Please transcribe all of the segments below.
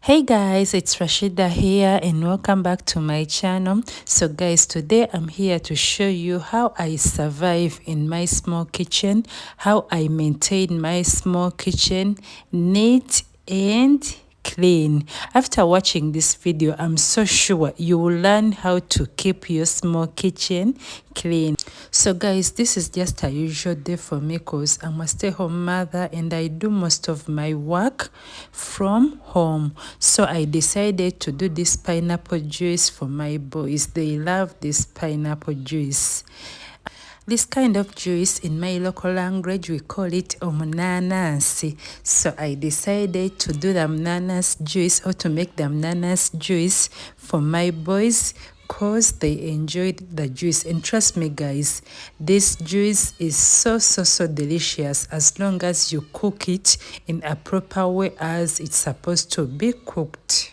Hey guys, it's Rashida here and welcome back to my channel. So guys, today I'm here to show you how I survive in my small kitchen, how I maintain my small kitchen neat and clean. After watching this video, I'm so sure you will learn how to keep your small kitchen clean. So guys, this is just a usual day for me because I'm a stay-home mother and I do most of my work from home. So I decided to do this pineapple juice for my boys. They love this pineapple juice. This kind of juice, in my local language, we call it omunanasi. So I decided to do the mnanas juice or to make the mnanas juice for my boys because they enjoyed the juice. And trust me guys, this juice is so delicious as long as you cook it in a proper way as it's supposed to be cooked.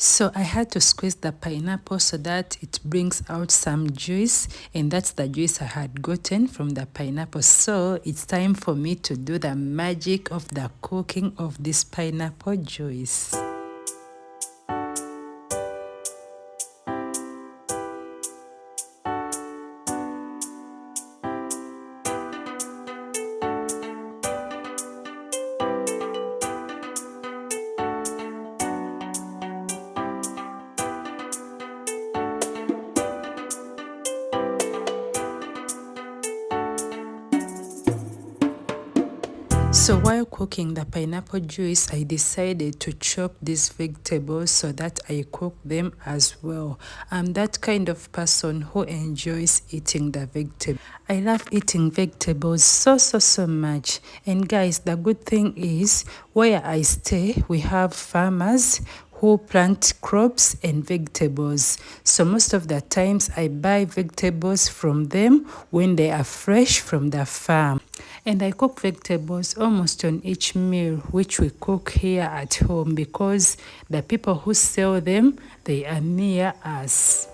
So I had to squeeze the pineapple so that it brings out some juice, and that's the juice I had gotten from the pineapple. So it's time for me to do the magic of the cooking of this pineapple juice. So while cooking the pineapple juice, I decided to chop these vegetables so that I cook them as well. I'm that kind of person who enjoys eating the vegetables. I love eating vegetables so much. And guys, the good thing is where I stay, we have farmers who plant crops and vegetables. So most of the times I buy vegetables from them when they are fresh from the farm. And I cook vegetables almost on each meal which we cook here at home because the people who sell them, they are near us.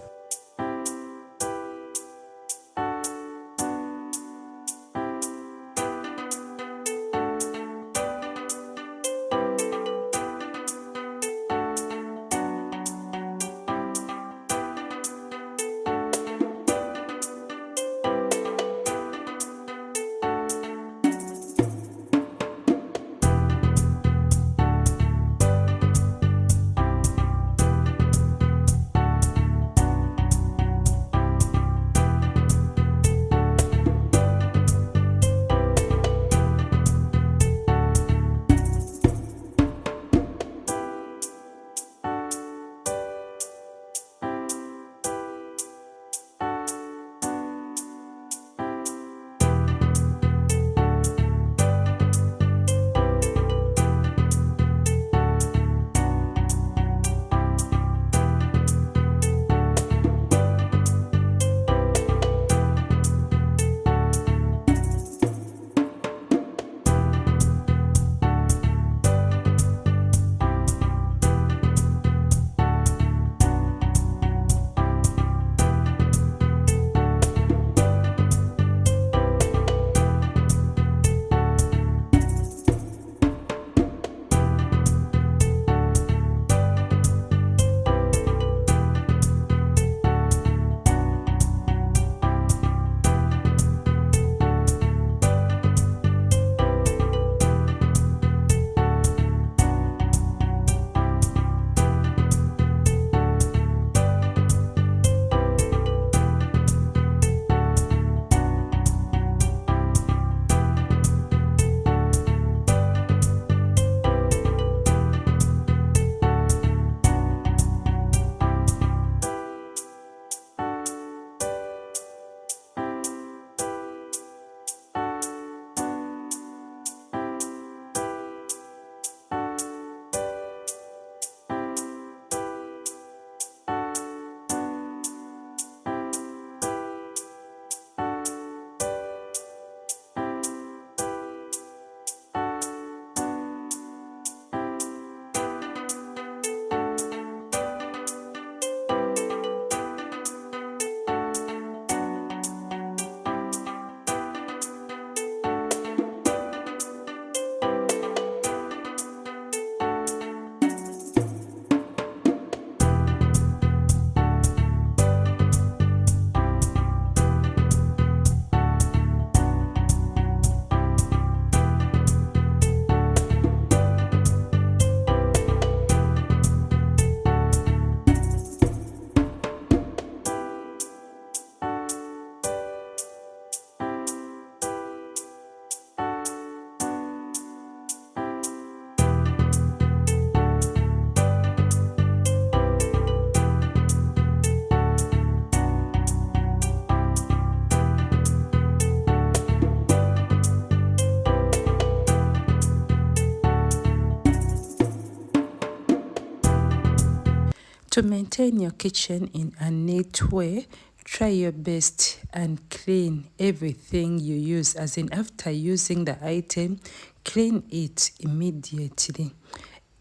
To maintain your kitchen in a neat way, try your best and clean everything you use, as in after using the item, clean it immediately.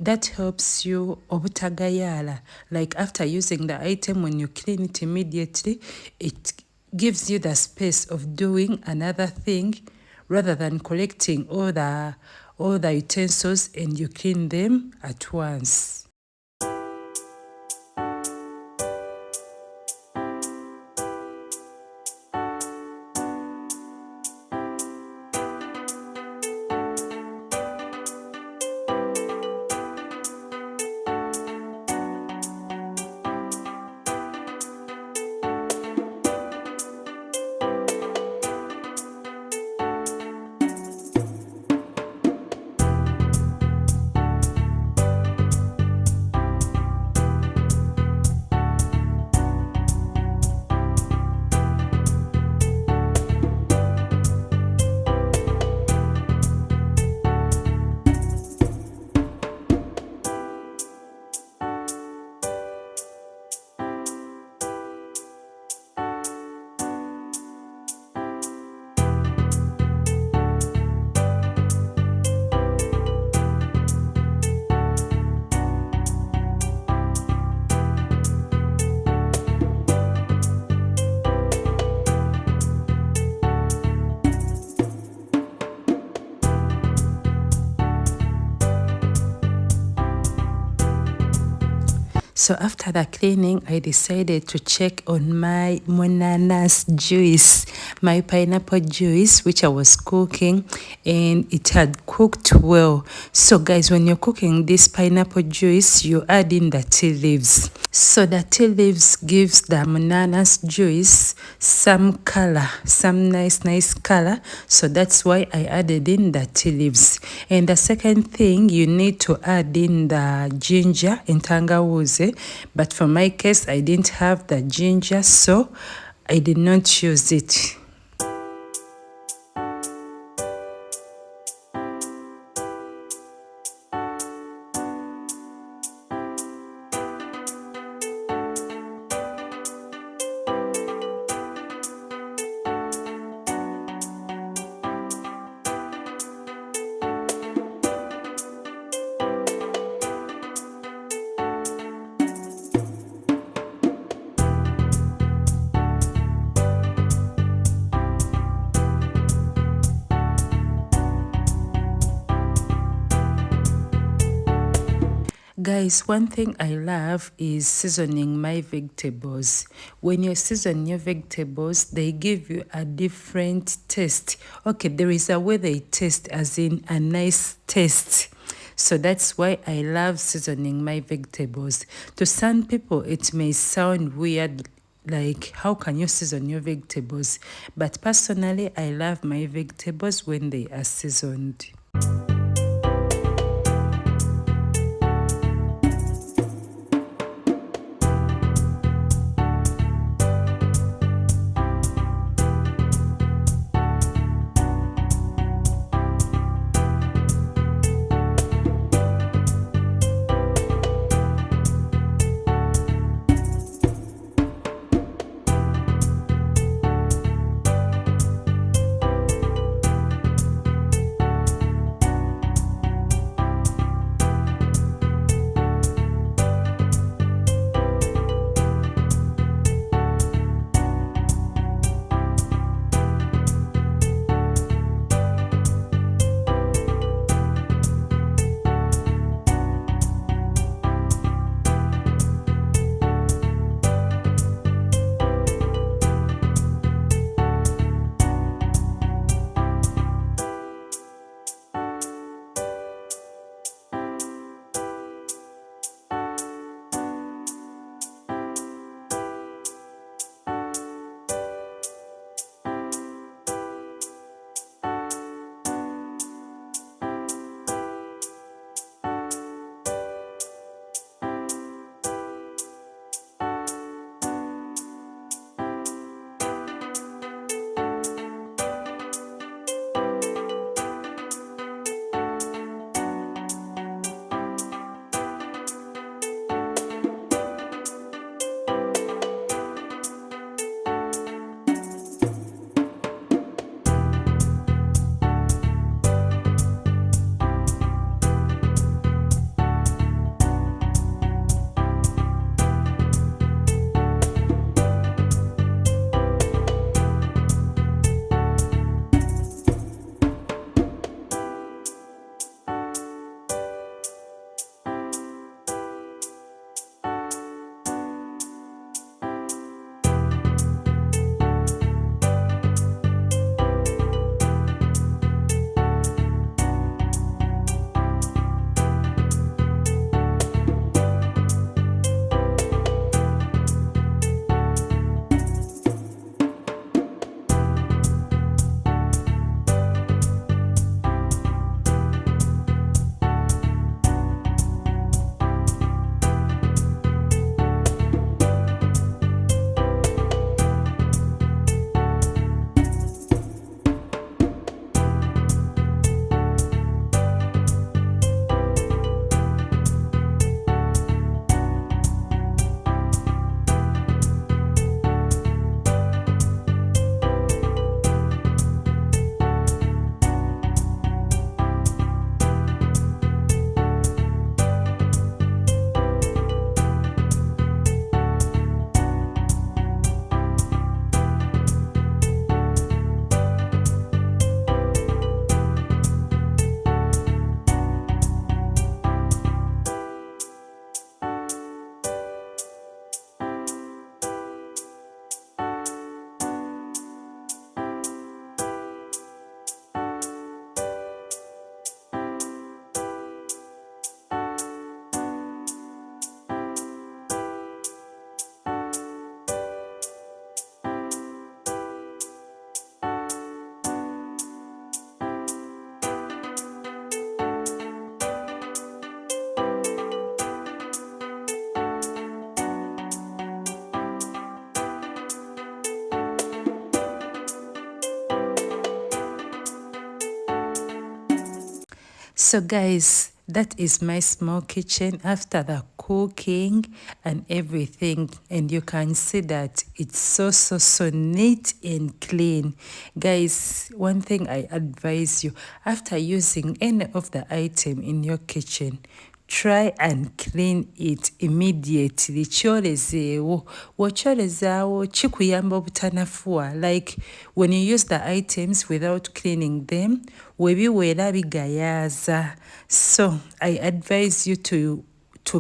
That helps you obutagayala. Like after using the item, when you clean it immediately, it gives you the space of doing another thing rather than collecting all the utensils and you clean them at once. So after the cleaning, I decided to check on my monanas juice, my pineapple juice, which I was cooking, and it had cooked well. So guys, when you're cooking this pineapple juice, you add in the tea leaves. So the tea leaves gives the monanas juice some color, some nice color. So that's why I added in the tea leaves. And the second thing, you need to add in the ginger and tangawizi. But for my case, I didn't have the ginger, so I did not use it. Guys, one thing I love is seasoning my vegetables. When you season your vegetables, they give you a different taste. Okay, there is a way they taste, as in a nice taste. So that's why I love seasoning my vegetables. To some people, it may sound weird, like how can you season your vegetables? But personally, I love my vegetables when they are seasoned. So guys, that is my small kitchen after the cooking and everything, and you can see that it's so neat and clean. Guys, one thing I advise you, after using any of the item in your kitchen, try and clean it immediately. Kyolezeewo. W'okyolezaawo kikuyamba obutanafuwa. Like when you use the items without cleaning them, webiwera bigayaaza. So I advise you to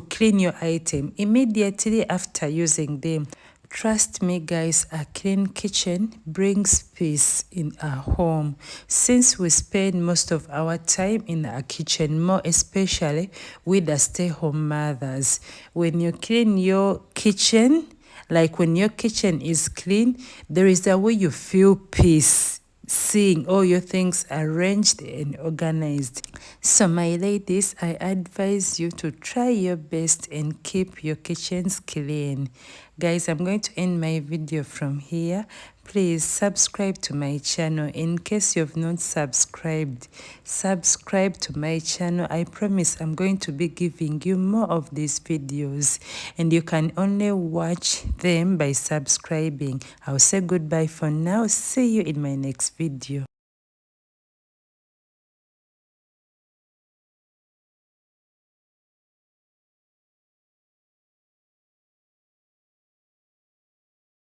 clean your item immediately after using them. Trust me guys, a clean kitchen brings peace in our home. Since we spend most of our time in our kitchen, more especially with the stay-home mothers, when you clean your kitchen, like when your kitchen is clean, there is a way you feel peace seeing all your things arranged and organized. So my ladies, I advise you to try your best and keep your kitchens clean. Guys, I'm going to end my video from here. Please subscribe to my channel. In case you've not subscribed, subscribe to my channel. I promise I'm going to be giving you more of these videos, and you can only watch them by subscribing. I'll say goodbye for now. See you in my next video.